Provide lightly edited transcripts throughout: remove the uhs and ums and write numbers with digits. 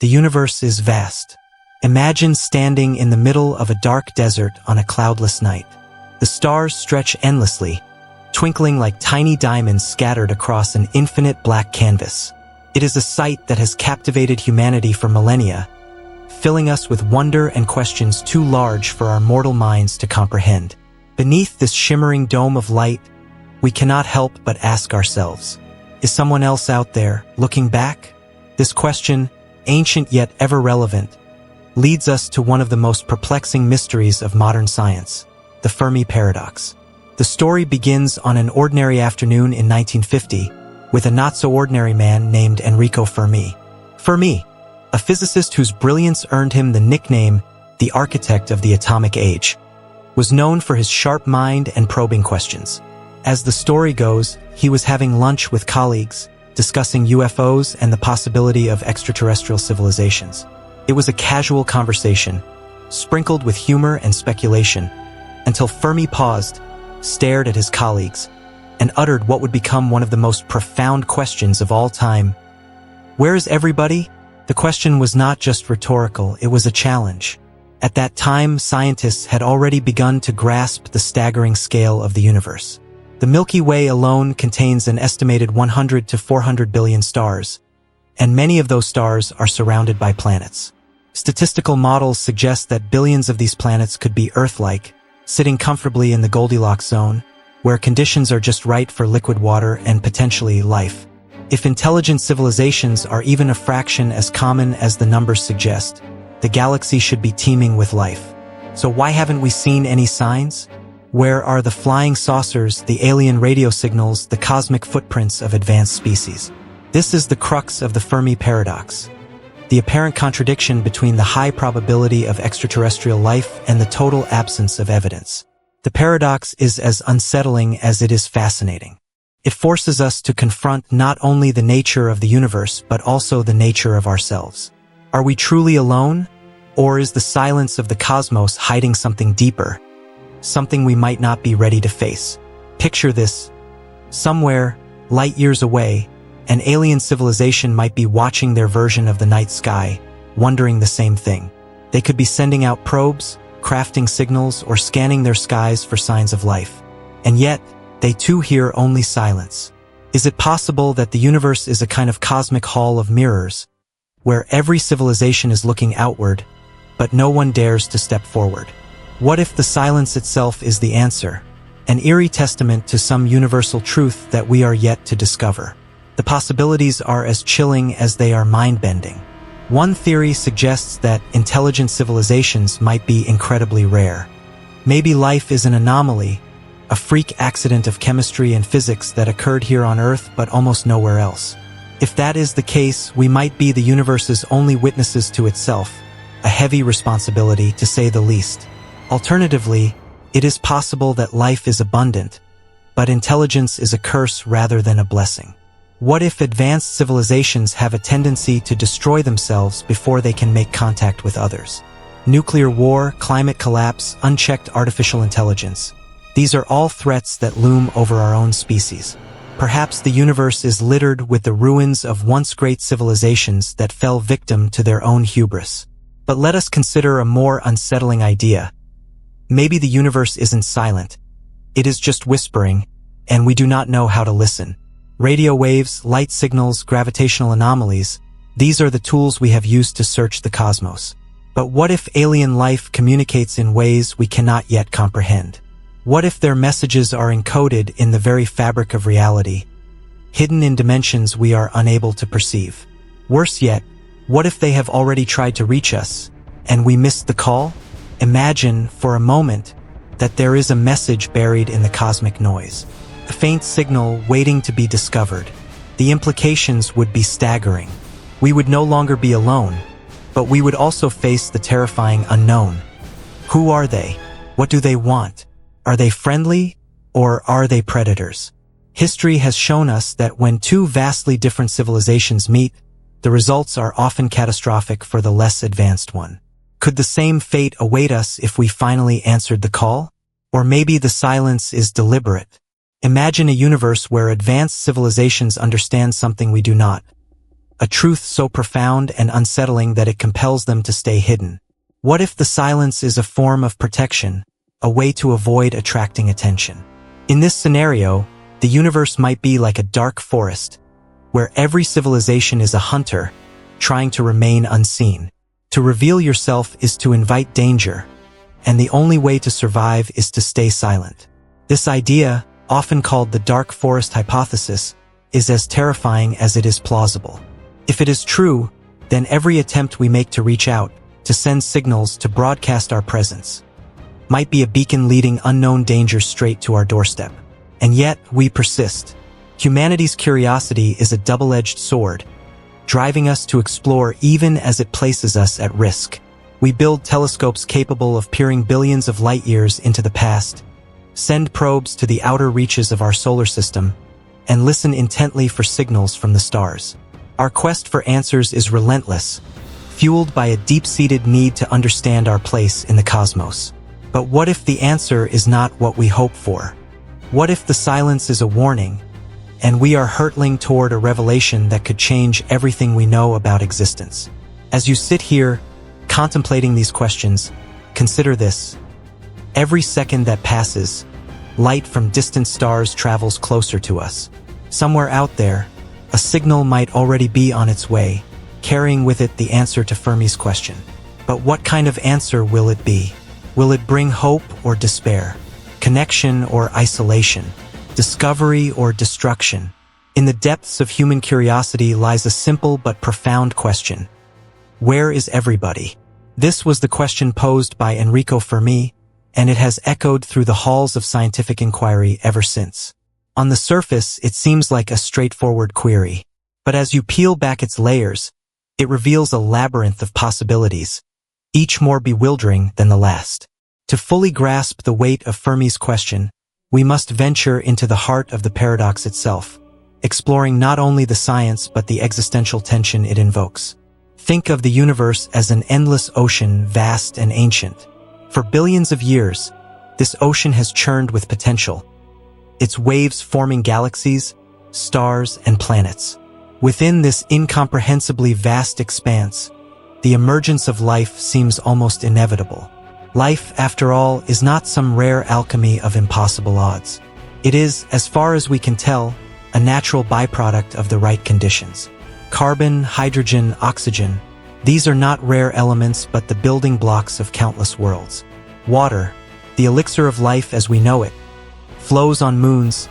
The universe is vast. Imagine standing in the middle of a dark desert on a cloudless night. The stars stretch endlessly, twinkling like tiny diamonds scattered across an infinite black canvas. It is a sight that has captivated humanity for millennia, filling us with wonder and questions too large for our mortal minds to comprehend. Beneath this shimmering dome of light, we cannot help but ask ourselves, is someone else out there looking back? This question, ancient yet ever relevant, leads us to one of the most perplexing mysteries of modern science, the Fermi paradox. The story begins on an ordinary afternoon in 1950 with a not-so-ordinary man named Enrico Fermi. Fermi, a physicist whose brilliance earned him the nickname the architect of the atomic age, was known for his sharp mind and probing questions. As the story goes, he was having lunch with colleagues, discussing UFOs and the possibility of extraterrestrial civilizations. It was a casual conversation, sprinkled with humor and speculation, until Fermi paused, stared at his colleagues, and uttered what would become one of the most profound questions of all time. Where is everybody? The question was not just rhetorical, it was a challenge. At that time, scientists had already begun to grasp the staggering scale of the universe. The Milky Way alone contains an estimated 100 to 400 billion stars, and many of those stars are surrounded by planets. Statistical models suggest that billions of these planets could be Earth-like, sitting comfortably in the Goldilocks zone, where conditions are just right for liquid water and potentially life. If intelligent civilizations are even a fraction as common as the numbers suggest, the galaxy should be teeming with life. So why haven't we seen any signs? Where are the flying saucers, the alien radio signals, the cosmic footprints of advanced species? This is the crux of the Fermi paradox, the apparent contradiction between the high probability of extraterrestrial life and the total absence of evidence. The paradox is as unsettling as it is fascinating. It forces us to confront not only the nature of the universe, but also the nature of ourselves. Are we truly alone? Or is the silence of the cosmos hiding something deeper, something we might not be ready to face? Picture this. Somewhere, light years away, an alien civilization might be watching their version of the night sky, wondering the same thing. They could be sending out probes, crafting signals, or scanning their skies for signs of life. And yet, they too hear only silence. Is it possible that the universe is a kind of cosmic hall of mirrors, where every civilization is looking outward, but no one dares to step forward? What if the silence itself is the answer, an eerie testament to some universal truth that we are yet to discover? The possibilities are as chilling as they are mind-bending. One theory suggests that intelligent civilizations might be incredibly rare. Maybe life is an anomaly, a freak accident of chemistry and physics that occurred here on Earth but almost nowhere else. If that is the case, we might be the universe's only witnesses to itself, a heavy responsibility to say the least. Alternatively, it is possible that life is abundant, but intelligence is a curse rather than a blessing. What if advanced civilizations have a tendency to destroy themselves before they can make contact with others? Nuclear war, climate collapse, unchecked artificial intelligence. These are all threats that loom over our own species. Perhaps the universe is littered with the ruins of once great civilizations that fell victim to their own hubris. But let us consider a more unsettling idea. Maybe the universe isn't silent. It is just whispering, and we do not know how to listen. Radio waves, light signals, gravitational anomalies, these are the tools we have used to search the cosmos. But what if alien life communicates in ways we cannot yet comprehend? What if their messages are encoded in the very fabric of reality, hidden in dimensions we are unable to perceive? Worse yet, what if they have already tried to reach us, and we missed the call? Imagine, for a moment, that there is a message buried in the cosmic noise, a faint signal waiting to be discovered. The implications would be staggering. We would no longer be alone, but we would also face the terrifying unknown. Who are they? What do they want? Are they friendly, or are they predators? History has shown us that when two vastly different civilizations meet, the results are often catastrophic for the less advanced one. Could the same fate await us if we finally answered the call? Or maybe the silence is deliberate. Imagine a universe where advanced civilizations understand something we do not, a truth so profound and unsettling that it compels them to stay hidden. What if the silence is a form of protection, a way to avoid attracting attention? In this scenario, the universe might be like a dark forest, where every civilization is a hunter, trying to remain unseen. To reveal yourself is to invite danger, and the only way to survive is to stay silent. This idea, often called the dark forest hypothesis, is as terrifying as it is plausible. If it is true, then every attempt we make to reach out, to send signals, to broadcast our presence, might be a beacon leading unknown dangers straight to our doorstep. And yet, we persist. Humanity's curiosity is a double-edged sword, driving us to explore even as it places us at risk. We build telescopes capable of peering billions of light-years into the past, send probes to the outer reaches of our solar system, and listen intently for signals from the stars. Our quest for answers is relentless, fueled by a deep-seated need to understand our place in the cosmos. But what if the answer is not what we hope for? What if the silence is a warning, and we are hurtling toward a revelation that could change everything we know about existence? As you sit here, contemplating these questions, consider this. Every second that passes, light from distant stars travels closer to us. Somewhere out there, a signal might already be on its way, carrying with it the answer to Fermi's question. But what kind of answer will it be? Will it bring hope or despair? Connection or isolation? Discovery or destruction? In the depths of human curiosity lies a simple but profound question. Where is everybody? This was the question posed by Enrico Fermi, and it has echoed through the halls of scientific inquiry ever since. On the surface, it seems like a straightforward query, but as you peel back its layers, it reveals a labyrinth of possibilities, each more bewildering than the last. To fully grasp the weight of Fermi's question, we must venture into the heart of the paradox itself, exploring not only the science but the existential tension it invokes. Think of the universe as an endless ocean, vast and ancient. For billions of years, this ocean has churned with potential, its waves forming galaxies, stars, and planets. Within this incomprehensibly vast expanse, the emergence of life seems almost inevitable. Life, after all, is not some rare alchemy of impossible odds. It is, as far as we can tell, a natural byproduct of the right conditions. Carbon, hydrogen, oxygen, these are not rare elements but the building blocks of countless worlds. Water, the elixir of life as we know it, flows on moons,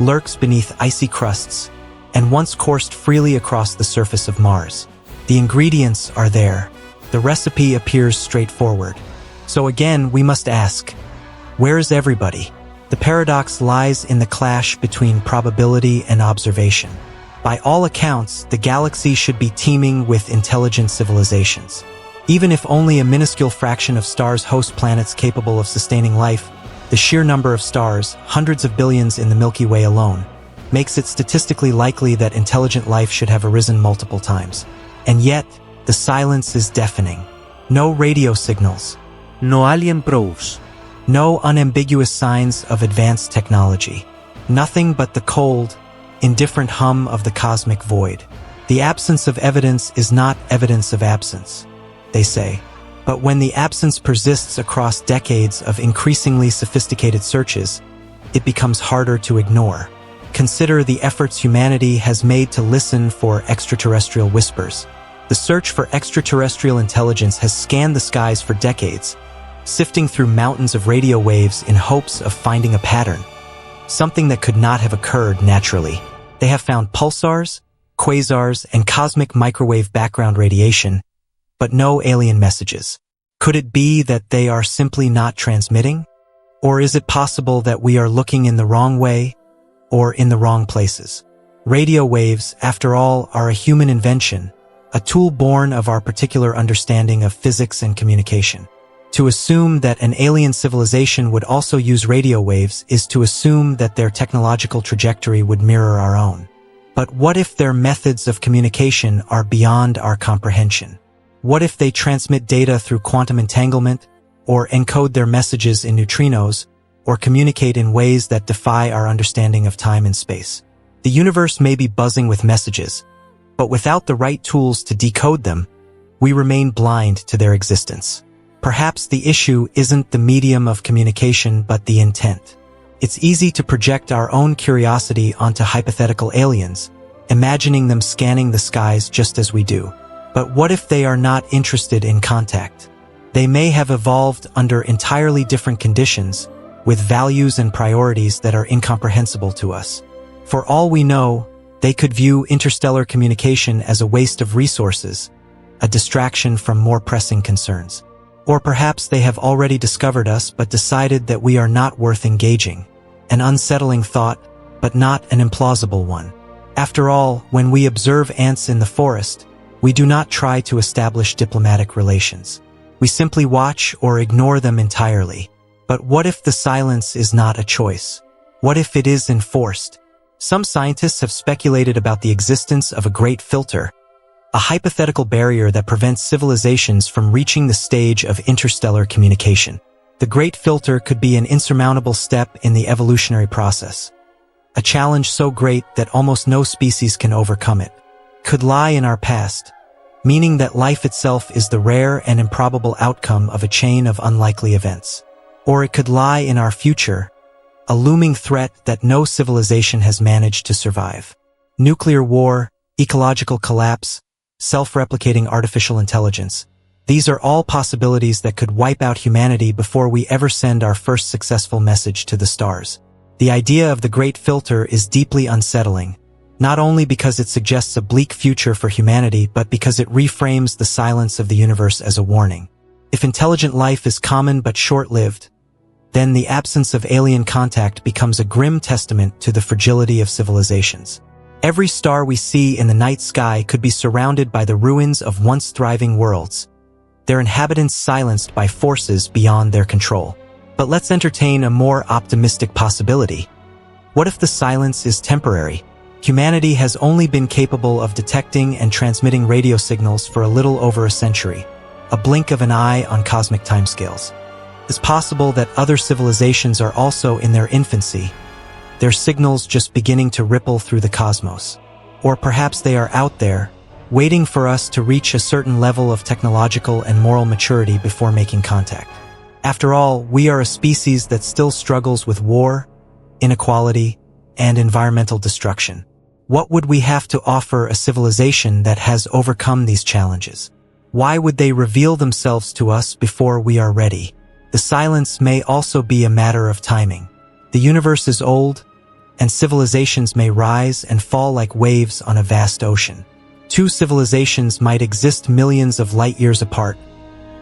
lurks beneath icy crusts, and once coursed freely across the surface of Mars. The ingredients are there. The recipe appears straightforward. So again, we must ask, where is everybody? The paradox lies in the clash between probability and observation. By all accounts, the galaxy should be teeming with intelligent civilizations. Even if only a minuscule fraction of stars host planets capable of sustaining life, the sheer number of stars, hundreds of billions in the Milky Way alone, makes it statistically likely that intelligent life should have arisen multiple times. And yet, the silence is deafening. No radio signals. No alien proofs. No unambiguous signs of advanced technology. Nothing but the cold, indifferent hum of the cosmic void. The absence of evidence is not evidence of absence, they say. But when the absence persists across decades of increasingly sophisticated searches, it becomes harder to ignore. Consider the efforts humanity has made to listen for extraterrestrial whispers. The search for extraterrestrial intelligence has scanned the skies for decades, sifting through mountains of radio waves in hopes of finding a pattern, something that could not have occurred naturally. They have found pulsars, quasars, and cosmic microwave background radiation, but no alien messages. Could it be that they are simply not transmitting? Or is it possible that we are looking in the wrong way or in the wrong places? Radio waves, after all, are a human invention, a tool born of our particular understanding of physics and communication. To assume that an alien civilization would also use radio waves is to assume that their technological trajectory would mirror our own. But what if their methods of communication are beyond our comprehension? What if they transmit data through quantum entanglement, or encode their messages in neutrinos, or communicate in ways that defy our understanding of time and space? The universe may be buzzing with messages, but without the right tools to decode them, we remain blind to their existence. Perhaps the issue isn't the medium of communication but the intent. It's easy to project our own curiosity onto hypothetical aliens, imagining them scanning the skies just as we do. But what if they are not interested in contact? They may have evolved under entirely different conditions, with values and priorities that are incomprehensible to us. For all we know, they could view interstellar communication as a waste of resources, a distraction from more pressing concerns. Or perhaps they have already discovered us but decided that we are not worth engaging. An unsettling thought, but not an implausible one. After all, when we observe ants in the forest, we do not try to establish diplomatic relations. We simply watch or ignore them entirely. But what if the silence is not a choice? What if it is enforced? Some scientists have speculated about the existence of a great filter, a hypothetical barrier that prevents civilizations from reaching the stage of interstellar communication. The great filter could be an insurmountable step in the evolutionary process. A challenge so great that almost no species can overcome it. Could lie in our past, meaning that life itself is the rare and improbable outcome of a chain of unlikely events. Or it could lie in our future, a looming threat that no civilization has managed to survive. Nuclear war, ecological collapse, self-replicating artificial intelligence. These are all possibilities that could wipe out humanity before we ever send our first successful message to the stars. The idea of the great filter is deeply unsettling, not only because it suggests a bleak future for humanity, but because it reframes the silence of the universe as a warning. If intelligent life is common but short-lived, then the absence of alien contact becomes a grim testament to the fragility of civilizations. Every star we see in the night sky could be surrounded by the ruins of once thriving worlds, their inhabitants silenced by forces beyond their control. But let's entertain a more optimistic possibility. What if the silence is temporary? Humanity has only been capable of detecting and transmitting radio signals for a little over a century, a blink of an eye on cosmic timescales. It's possible that other civilizations are also in their infancy, their signals just beginning to ripple through the cosmos. Or perhaps they are out there, waiting for us to reach a certain level of technological and moral maturity before making contact. After all, we are a species that still struggles with war, inequality, and environmental destruction. What would we have to offer a civilization that has overcome these challenges? Why would they reveal themselves to us before we are ready? The silence may also be a matter of timing. The universe is old, and civilizations may rise and fall like waves on a vast ocean. Two civilizations might exist millions of light years apart,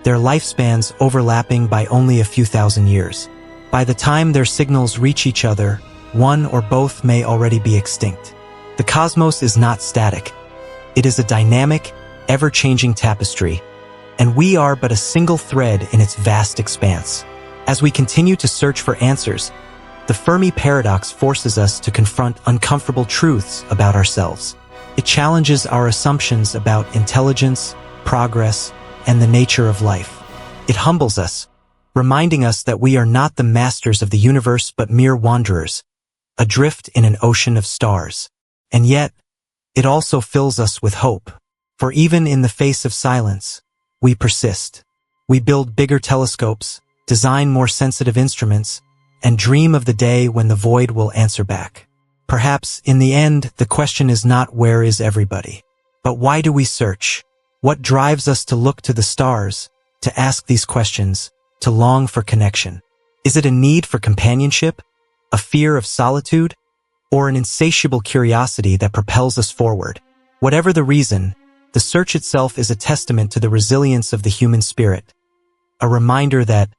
their lifespans overlapping by only a few thousand years. By the time their signals reach each other, one or both may already be extinct. The cosmos is not static. It is a dynamic, ever-changing tapestry, and we are but a single thread in its vast expanse. As we continue to search for answers, the Fermi paradox forces us to confront uncomfortable truths about ourselves. It challenges our assumptions about intelligence, progress, and the nature of life. It humbles us, reminding us that we are not the masters of the universe but mere wanderers, adrift in an ocean of stars. And yet, it also fills us with hope. For even in the face of silence, we persist. We build bigger telescopes, design more sensitive instruments, and dream of the day when the void will answer back. Perhaps, in the end, the question is not where is everybody, but why do we search? What drives us to look to the stars, to ask these questions, to long for connection? Is it a need for companionship, a fear of solitude, or an insatiable curiosity that propels us forward? Whatever the reason, the search itself is a testament to the resilience of the human spirit, a reminder that,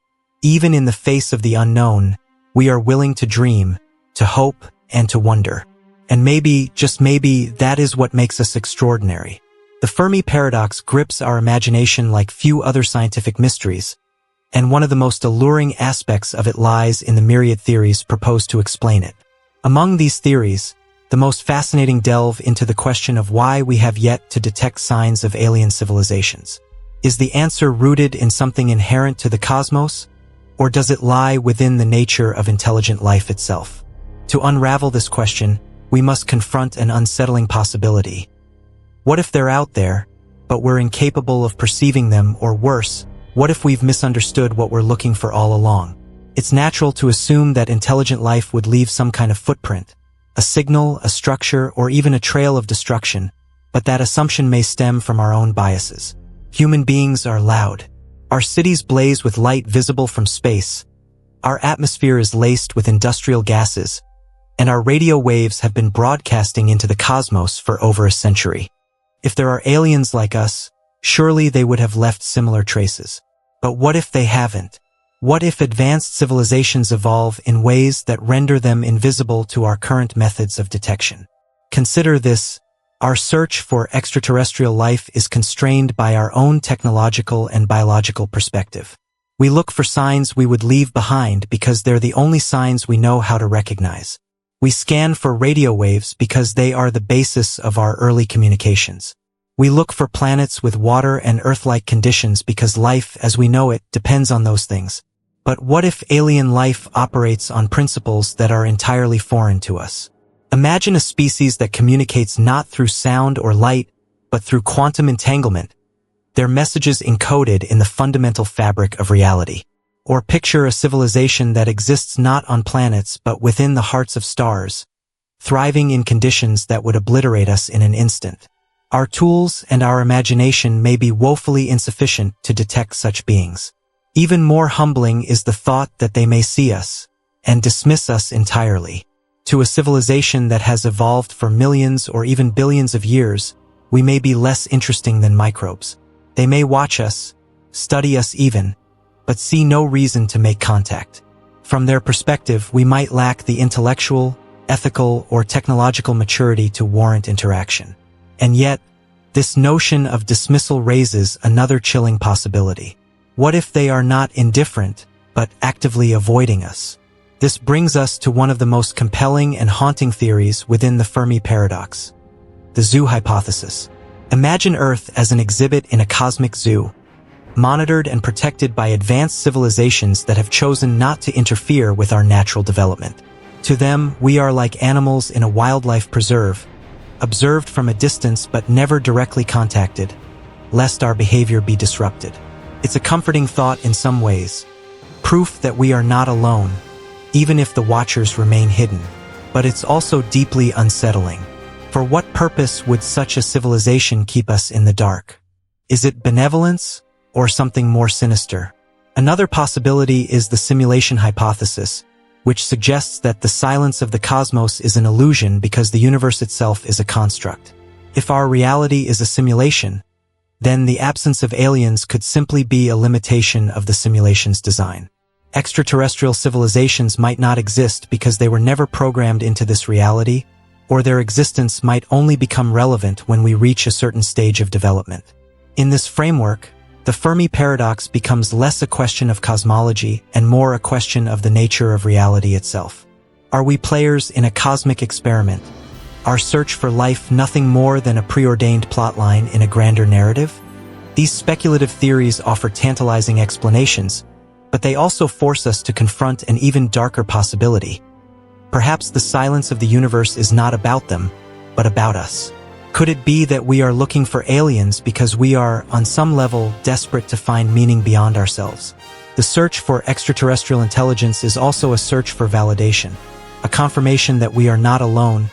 even in the face of the unknown, we are willing to dream, to hope, and to wonder. And maybe, just maybe, that is what makes us extraordinary. The Fermi paradox grips our imagination like few other scientific mysteries, and one of the most alluring aspects of it lies in the myriad theories proposed to explain it. Among these theories, the most fascinating delve into the question of why we have yet to detect signs of alien civilizations. Is the answer rooted in something inherent to the cosmos, or does it lie within the nature of intelligent life itself? To unravel this question, we must confront an unsettling possibility. What if they're out there, but we're incapable of perceiving them, or worse, what if we've misunderstood what we're looking for all along? It's natural to assume that intelligent life would leave some kind of footprint, a signal, a structure, or even a trail of destruction, but that assumption may stem from our own biases. Human beings are loud. Our cities blaze with light visible from space. Our atmosphere is laced with industrial gases, and our radio waves have been broadcasting into the cosmos for over a century. If there are aliens like us, surely they would have left similar traces. But what if they haven't? What if advanced civilizations evolve in ways that render them invisible to our current methods of detection? Consider this: our search for extraterrestrial life is constrained by our own technological and biological perspective. We look for signs we would leave behind because they're the only signs we know how to recognize. We scan for radio waves because they are the basis of our early communications. We look for planets with water and Earth-like conditions because life, as we know it, depends on those things. But what if alien life operates on principles that are entirely foreign to us? Imagine a species that communicates not through sound or light, but through quantum entanglement, their messages encoded in the fundamental fabric of reality. Or picture a civilization that exists not on planets but within the hearts of stars, thriving in conditions that would obliterate us in an instant. Our tools and our imagination may be woefully insufficient to detect such beings. Even more humbling is the thought that they may see us and dismiss us entirely. To a civilization that has evolved for millions or even billions of years, we may be less interesting than microbes. They may watch us, study us even, but see no reason to make contact. From their perspective, we might lack the intellectual, ethical, or technological maturity to warrant interaction. And yet, this notion of dismissal raises another chilling possibility. What if they are not indifferent, but actively avoiding us? This brings us to one of the most compelling and haunting theories within the Fermi paradox: the zoo hypothesis. Imagine Earth as an exhibit in a cosmic zoo, monitored and protected by advanced civilizations that have chosen not to interfere with our natural development. To them, we are like animals in a wildlife preserve, observed from a distance but never directly contacted, lest our behavior be disrupted. It's a comforting thought in some ways, proof that we are not alone, even if the watchers remain hidden. But it's also deeply unsettling. For what purpose would such a civilization keep us in the dark? Is it benevolence, or something more sinister? Another possibility is the simulation hypothesis, which suggests that the silence of the cosmos is an illusion because the universe itself is a construct. If our reality is a simulation, then the absence of aliens could simply be a limitation of the simulation's design. Extraterrestrial civilizations might not exist because they were never programmed into this reality, or their existence might only become relevant when we reach a certain stage of development. In this framework, the Fermi paradox becomes less a question of cosmology and more a question of the nature of reality itself. Are we players in a cosmic experiment? Our search for life nothing more than a preordained plotline in a grander narrative? These speculative theories offer tantalizing explanations, but they also force us to confront an even darker possibility. Perhaps the silence of the universe is not about them, but about us. Could it be that we are looking for aliens because we are, on some level, desperate to find meaning beyond ourselves? The search for extraterrestrial intelligence is also a search for validation, a confirmation that we are not alone,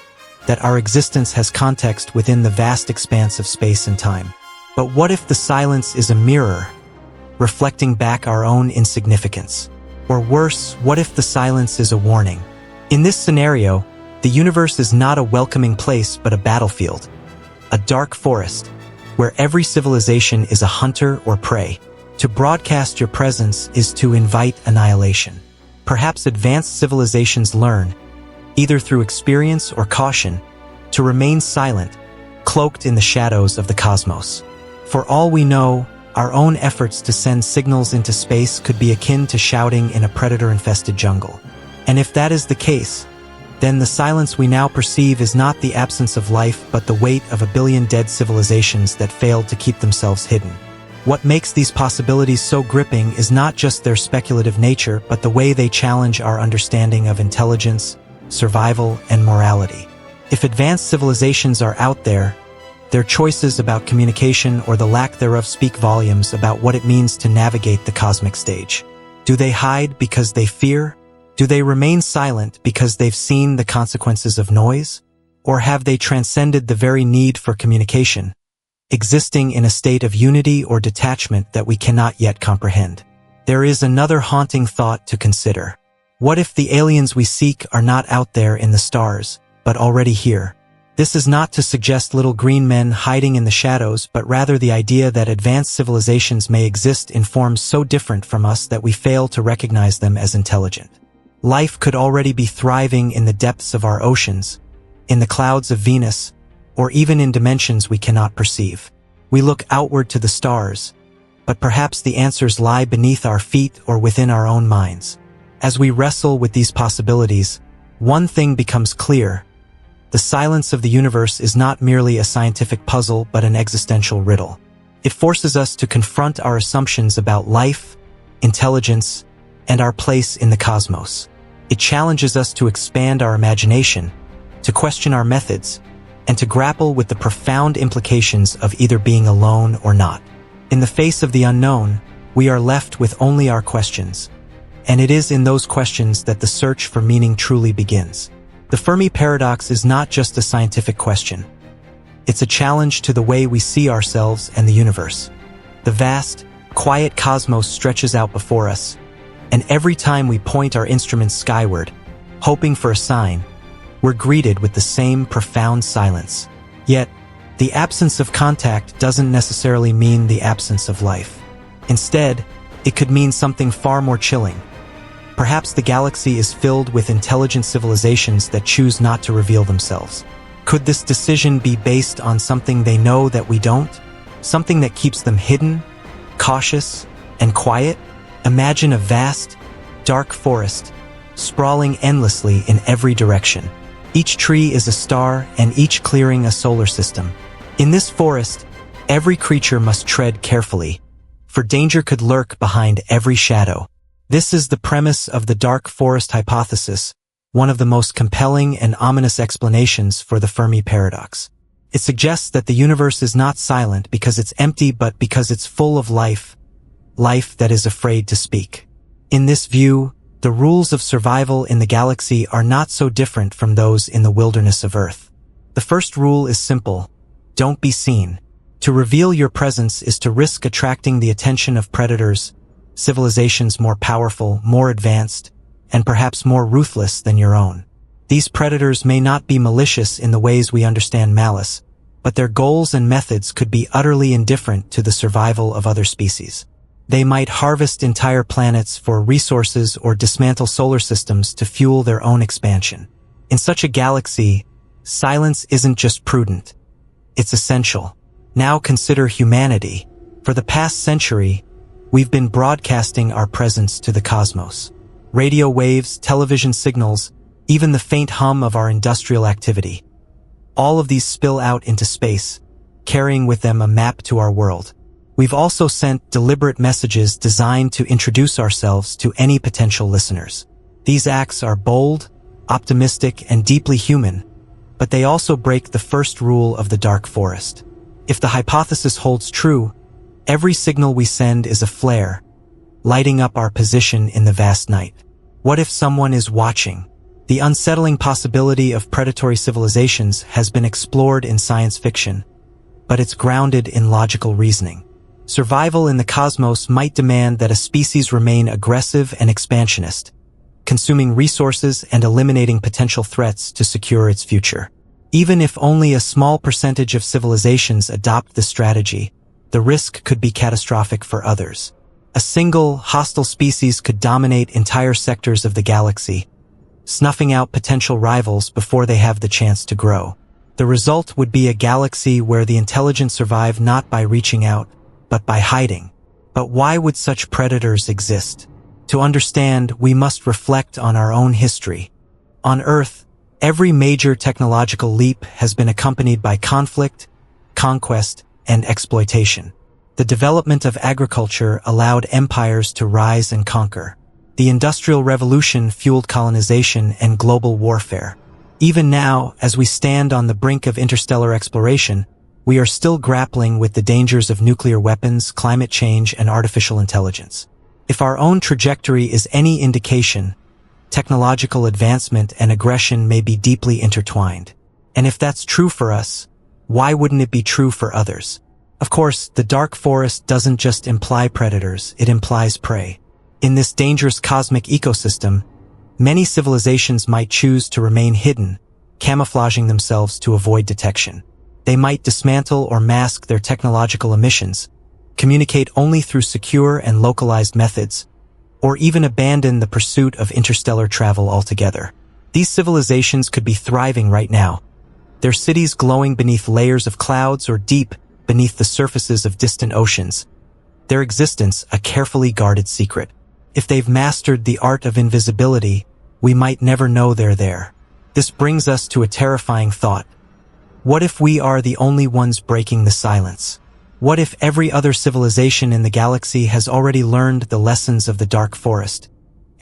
that our existence has context within the vast expanse of space and time. But what if the silence is a mirror, reflecting back our own insignificance? Or worse, what if the silence is a warning? In this scenario, the universe is not a welcoming place but a battlefield, a dark forest, where every civilization is a hunter or prey. To broadcast your presence is to invite annihilation. Perhaps advanced civilizations learn, either through experience or caution, to remain silent, cloaked in the shadows of the cosmos. For all we know, our own efforts to send signals into space could be akin to shouting in a predator-infested jungle. And if that is the case, then the silence we now perceive is not the absence of life but the weight of 1 billion dead civilizations that failed to keep themselves hidden. What makes these possibilities so gripping is not just their speculative nature but the way they challenge our understanding of intelligence, survival, and morality. If advanced civilizations are out there, Their choices about communication or the lack thereof speak volumes about what it means to navigate the cosmic stage. Do they hide because they fear? Do they remain silent because they've seen the consequences of noise? Or have they transcended the very need for communication, existing in a state of unity or detachment that we cannot yet comprehend? There is another haunting thought to consider. What if the aliens we seek are not out there in the stars, but already here? This is not to suggest little green men hiding in the shadows, but rather the idea that advanced civilizations may exist in forms so different from us that we fail to recognize them as intelligent. Life could already be thriving in the depths of our oceans, in the clouds of Venus, or even in dimensions we cannot perceive. We look outward to the stars, but perhaps the answers lie beneath our feet or within our own minds. As we wrestle with these possibilities, one thing becomes clear. The silence of the universe is not merely a scientific puzzle but an existential riddle. It forces us to confront our assumptions about life, intelligence, and our place in the cosmos. It challenges us to expand our imagination, to question our methods, and to grapple with the profound implications of either being alone or not. In the face of the unknown, we are left with only our questions. And it is in those questions that the search for meaning truly begins. The Fermi paradox is not just a scientific question. It's a challenge to the way we see ourselves and the universe. The vast, quiet cosmos stretches out before us, and every time we point our instruments skyward, hoping for a sign, we're greeted with the same profound silence. Yet, the absence of contact doesn't necessarily mean the absence of life. Instead, it could mean something far more chilling. Perhaps the galaxy is filled with intelligent civilizations that choose not to reveal themselves. Could this decision be based on something they know that we don't? Something that keeps them hidden, cautious, and quiet? Imagine a vast, dark forest, sprawling endlessly in every direction. Each tree is a star and each clearing a solar system. In this forest, every creature must tread carefully, for danger could lurk behind every shadow. This is the premise of the dark forest hypothesis, one of the most compelling and ominous explanations for the Fermi paradox. It suggests that the universe is not silent because it's empty but because it's full of life, life that is afraid to speak. In this view, the rules of survival in the galaxy are not so different from those in the wilderness of Earth. The first rule is simple: don't be seen. To reveal your presence is to risk attracting the attention of predators, civilizations more powerful, more advanced, and perhaps more ruthless than your own. These predators may not be malicious in the ways we understand malice, but their goals and methods could be utterly indifferent to the survival of other species. They might harvest entire planets for resources or dismantle solar systems to fuel their own expansion. In such a galaxy, silence isn't just prudent, it's essential. Now consider humanity. For the past century, we've been broadcasting our presence to the cosmos. Radio waves, television signals, even the faint hum of our industrial activity. All of these spill out into space, carrying with them a map to our world. We've also sent deliberate messages designed to introduce ourselves to any potential listeners. These acts are bold, optimistic, and deeply human, but they also break the first rule of the dark forest. If the hypothesis holds true, every signal we send is a flare, lighting up our position in the vast night. What if someone is watching? The unsettling possibility of predatory civilizations has been explored in science fiction, but it's grounded in logical reasoning. Survival in the cosmos might demand that a species remain aggressive and expansionist, consuming resources and eliminating potential threats to secure its future. Even if only a small percentage of civilizations adopt this strategy, the risk could be catastrophic for others. A single, hostile species could dominate entire sectors of the galaxy, snuffing out potential rivals before they have the chance to grow. The result would be a galaxy where the intelligent survive not by reaching out, but by hiding. But why would such predators exist? To understand, we must reflect on our own history. On Earth, every major technological leap has been accompanied by conflict, conquest, and exploitation. The development of agriculture allowed empires to rise and conquer. The Industrial Revolution fueled colonization and global warfare. Even now, as we stand on the brink of interstellar exploration, we are still grappling with the dangers of nuclear weapons, climate change, and artificial intelligence. If our own trajectory is any indication, technological advancement and aggression may be deeply intertwined. And if that's true for us, why wouldn't it be true for others? Of course, the dark forest doesn't just imply predators, it implies prey. In this dangerous cosmic ecosystem, many civilizations might choose to remain hidden, camouflaging themselves to avoid detection. They might dismantle or mask their technological emissions, communicate only through secure and localized methods, or even abandon the pursuit of interstellar travel altogether. These civilizations could be thriving right now, their cities glowing beneath layers of clouds or deep beneath the surfaces of distant oceans, their existence a carefully guarded secret. If they've mastered the art of invisibility, we might never know they're there. This brings us to a terrifying thought. What if we are the only ones breaking the silence? What if every other civilization in the galaxy has already learned the lessons of the dark forest,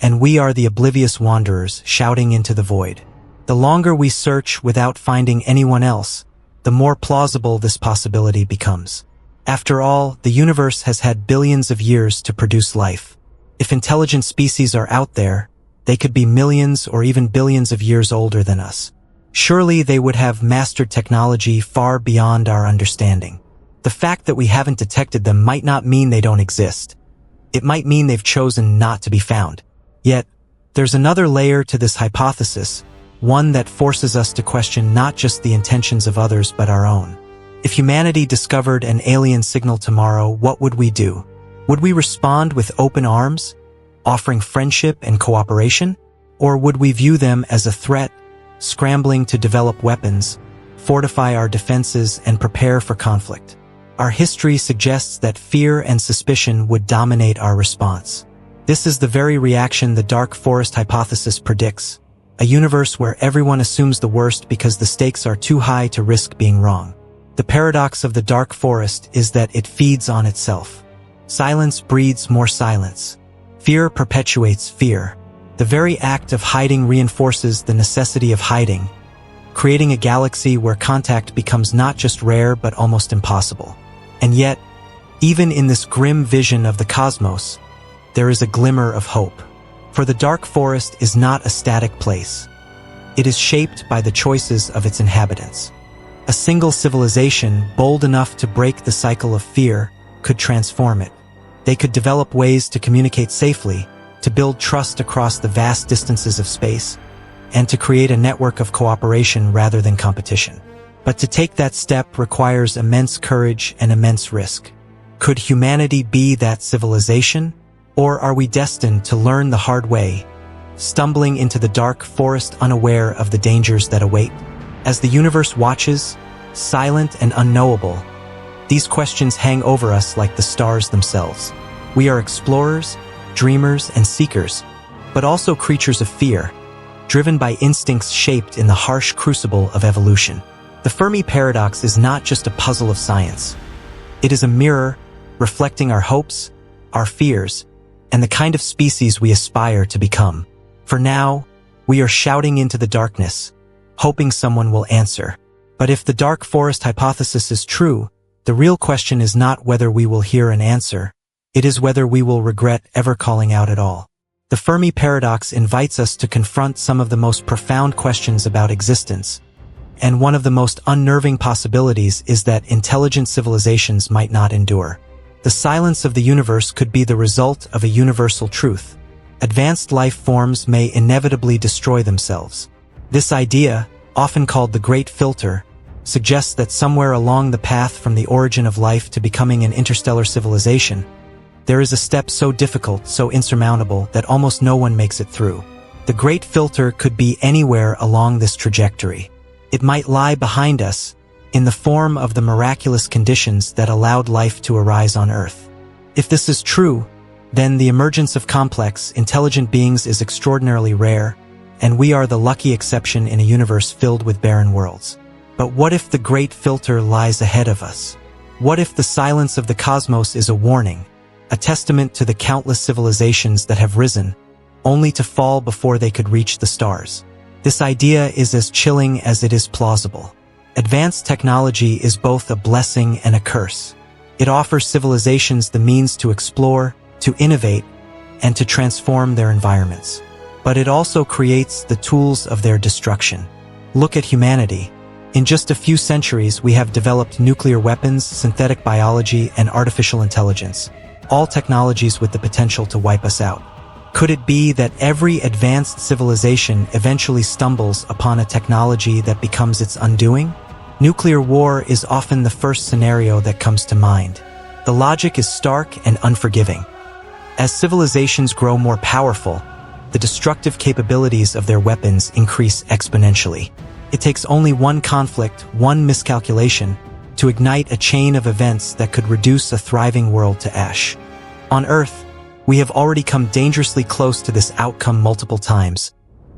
and we are the oblivious wanderers shouting into the void? The longer we search without finding anyone else, the more plausible this possibility becomes. After all, the universe has had billions of years to produce life. If intelligent species are out there, they could be millions or even billions of years older than us. Surely they would have mastered technology far beyond our understanding. The fact that we haven't detected them might not mean they don't exist. It might mean they've chosen not to be found. Yet, there's another layer to this hypothesis, one that forces us to question not just the intentions of others but our own. If humanity discovered an alien signal tomorrow, what would we do? Would we respond with open arms, offering friendship and cooperation? Or would we view them as a threat, scrambling to develop weapons, fortify our defenses, and prepare for conflict? Our history suggests that fear and suspicion would dominate our response. This is the very reaction the dark forest hypothesis predicts, a universe where everyone assumes the worst because the stakes are too high to risk being wrong. The paradox of the dark forest is that it feeds on itself. Silence breeds more silence. Fear perpetuates fear. The very act of hiding reinforces the necessity of hiding, creating a galaxy where contact becomes not just rare but almost impossible. And yet, even in this grim vision of the cosmos, there is a glimmer of hope. For the dark forest is not a static place. It is shaped by the choices of its inhabitants. A single civilization bold enough to break the cycle of fear could transform it. They could develop ways to communicate safely, to build trust across the vast distances of space, and to create a network of cooperation rather than competition. But to take that step requires immense courage and immense risk. Could humanity be that civilization? Or are we destined to learn the hard way, stumbling into the dark forest unaware of the dangers that await? As the universe watches, silent and unknowable, these questions hang over us like the stars themselves. We are explorers, dreamers, and seekers, but also creatures of fear, driven by instincts shaped in the harsh crucible of evolution. The Fermi paradox is not just a puzzle of science. It is a mirror reflecting our hopes, our fears, and the kind of species we aspire to become. For now, we are shouting into the darkness, hoping someone will answer. But if the dark forest hypothesis is true, the real question is not whether we will hear an answer. It is whether we will regret ever calling out at all. The Fermi paradox invites us to confront some of the most profound questions about existence. And one of the most unnerving possibilities is that intelligent civilizations might not endure. The silence of the universe could be the result of a universal truth. Advanced life forms may inevitably destroy themselves. This idea, often called the Great Filter, suggests that somewhere along the path from the origin of life to becoming an interstellar civilization, there is a step so difficult, so insurmountable, that almost no one makes it through. The Great Filter could be anywhere along this trajectory. It might lie behind us, in the form of the miraculous conditions that allowed life to arise on Earth. If this is true, then the emergence of complex, intelligent beings is extraordinarily rare, and we are the lucky exception in a universe filled with barren worlds. But what if the Great Filter lies ahead of us? What if the silence of the cosmos is a warning, a testament to the countless civilizations that have risen, only to fall before they could reach the stars? This idea is as chilling as it is plausible. Advanced technology is both a blessing and a curse. It offers civilizations the means to explore, to innovate, and to transform their environments. But it also creates the tools of their destruction. Look at humanity. In just a few centuries, we have developed nuclear weapons, synthetic biology, and artificial intelligence, all technologies with the potential to wipe us out. Could it be that every advanced civilization eventually stumbles upon a technology that becomes its undoing? Nuclear war is often the first scenario that comes to mind. The logic is stark and unforgiving. As civilizations grow more powerful, the destructive capabilities of their weapons increase exponentially. It takes only one conflict, one miscalculation, to ignite a chain of events that could reduce a thriving world to ash. On Earth, we have already come dangerously close to this outcome multiple times,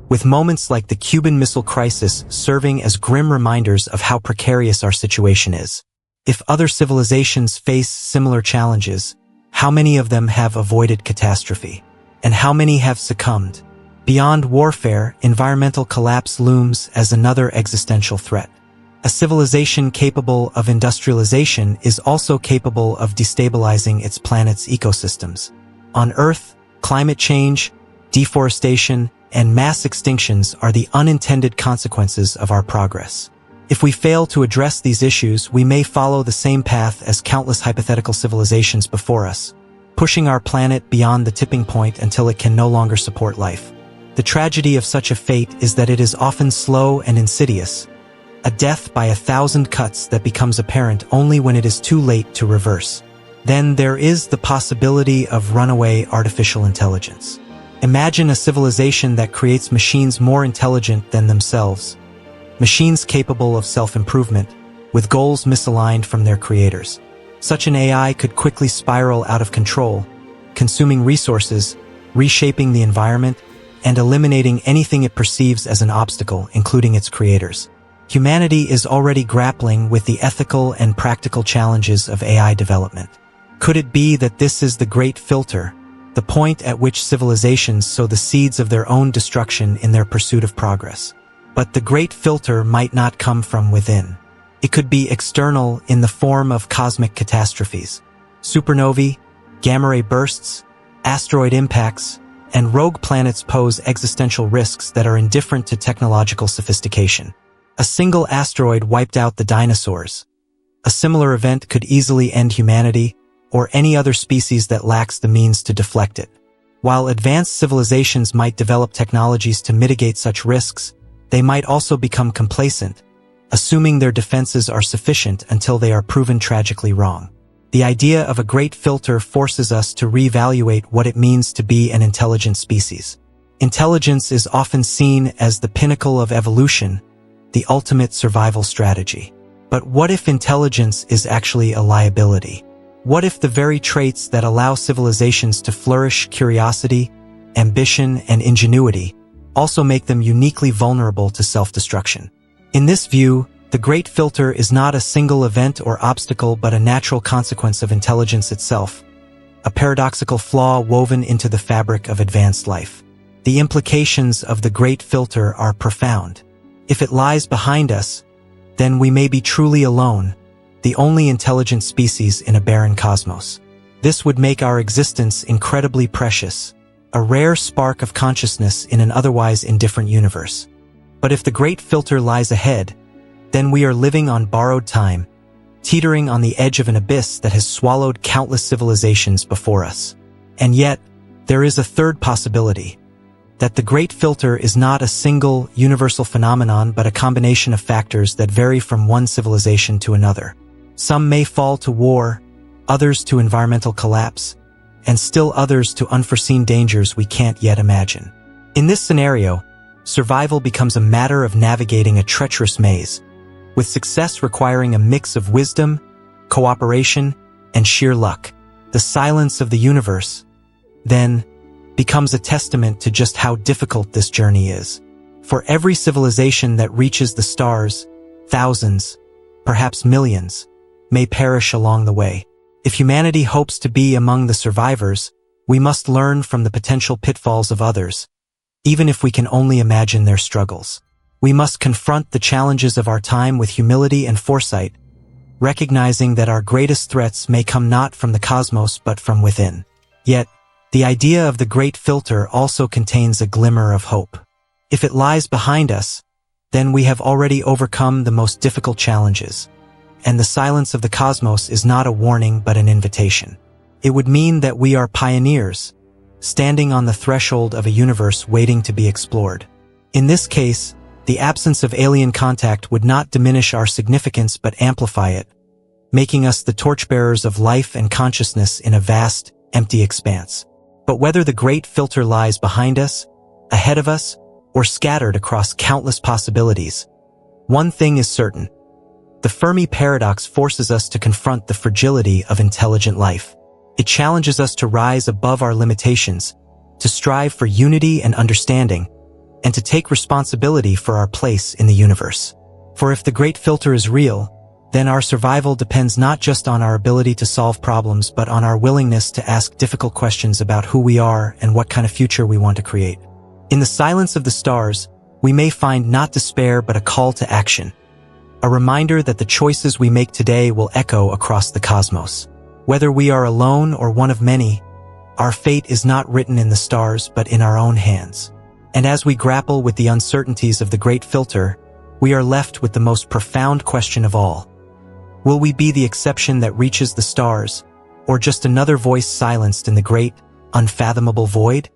with moments like the Cuban Missile Crisis serving as grim reminders of how precarious our situation is. If other civilizations face similar challenges, how many of them have avoided catastrophe? And how many have succumbed? Beyond warfare, environmental collapse looms as another existential threat. A civilization capable of industrialization is also capable of destabilizing its planet's ecosystems. On Earth, climate change, deforestation, and mass extinctions are the unintended consequences of our progress. If we fail to address these issues, we may follow the same path as countless hypothetical civilizations before us, pushing our planet beyond the tipping point until it can no longer support life. The tragedy of such a fate is that it is often slow and insidious, a death by 1,000 cuts that becomes apparent only when it is too late to reverse. Then there is the possibility of runaway artificial intelligence. Imagine a civilization that creates machines more intelligent than themselves, machines capable of self-improvement, with goals misaligned from their creators. Such an AI could quickly spiral out of control, consuming resources, reshaping the environment, and eliminating anything it perceives as an obstacle, including its creators. Humanity is already grappling with the ethical and practical challenges of AI development. Could it be that this is the great filter, the point at which civilizations sow the seeds of their own destruction in their pursuit of progress? But the great filter might not come from within. It could be external in the form of cosmic catastrophes. Supernovae, gamma-ray bursts, asteroid impacts, and rogue planets pose existential risks that are indifferent to technological sophistication. A single asteroid wiped out the dinosaurs. A similar event could easily end humanity, or any other species that lacks the means to deflect it. While advanced civilizations might develop technologies to mitigate such risks, they might also become complacent, assuming their defenses are sufficient until they are proven tragically wrong. The idea of a great filter forces us to reevaluate what it means to be an intelligent species. Intelligence is often seen as the pinnacle of evolution, the ultimate survival strategy. But what if intelligence is actually a liability? What if the very traits that allow civilizations to flourish, curiosity, ambition, and ingenuity, also make them uniquely vulnerable to self-destruction? In this view, the great filter is not a single event or obstacle but a natural consequence of intelligence itself, a paradoxical flaw woven into the fabric of advanced life. The implications of the great filter are profound. If it lies behind us, then we may be truly alone, the only intelligent species in a barren cosmos. This would make our existence incredibly precious, a rare spark of consciousness in an otherwise indifferent universe. But if the great filter lies ahead, then we are living on borrowed time, teetering on the edge of an abyss that has swallowed countless civilizations before us. And yet, there is a third possibility, that the great filter is not a single, universal phenomenon but a combination of factors that vary from one civilization to another. Some may fall to war, others to environmental collapse, and still others to unforeseen dangers we can't yet imagine. In this scenario, survival becomes a matter of navigating a treacherous maze, with success requiring a mix of wisdom, cooperation, and sheer luck. The silence of the universe, then, becomes a testament to just how difficult this journey is. For every civilization that reaches the stars, thousands, perhaps millions, may perish along the way. If humanity hopes to be among the survivors, we must learn from the potential pitfalls of others, even if we can only imagine their struggles. We must confront the challenges of our time with humility and foresight, recognizing that our greatest threats may come not from the cosmos but from within. Yet, the idea of the Great Filter also contains a glimmer of hope. If it lies behind us, then we have already overcome the most difficult challenges, and the silence of the cosmos is not a warning but an invitation. It would mean that we are pioneers, standing on the threshold of a universe waiting to be explored. In this case, the absence of alien contact would not diminish our significance but amplify it, making us the torchbearers of life and consciousness in a vast, empty expanse. But whether the Great Filter lies behind us, ahead of us, or scattered across countless possibilities, one thing is certain. The Fermi paradox forces us to confront the fragility of intelligent life. It challenges us to rise above our limitations, to strive for unity and understanding, and to take responsibility for our place in the universe. For if the Great Filter is real, then our survival depends not just on our ability to solve problems but on our willingness to ask difficult questions about who we are and what kind of future we want to create. In the silence of the stars, we may find not despair but a call to action, a reminder that the choices we make today will echo across the cosmos. Whether we are alone or one of many, our fate is not written in the stars but in our own hands. And as we grapple with the uncertainties of the Great Filter, we are left with the most profound question of all. Will we be the exception that reaches the stars, or just another voice silenced in the great, unfathomable void?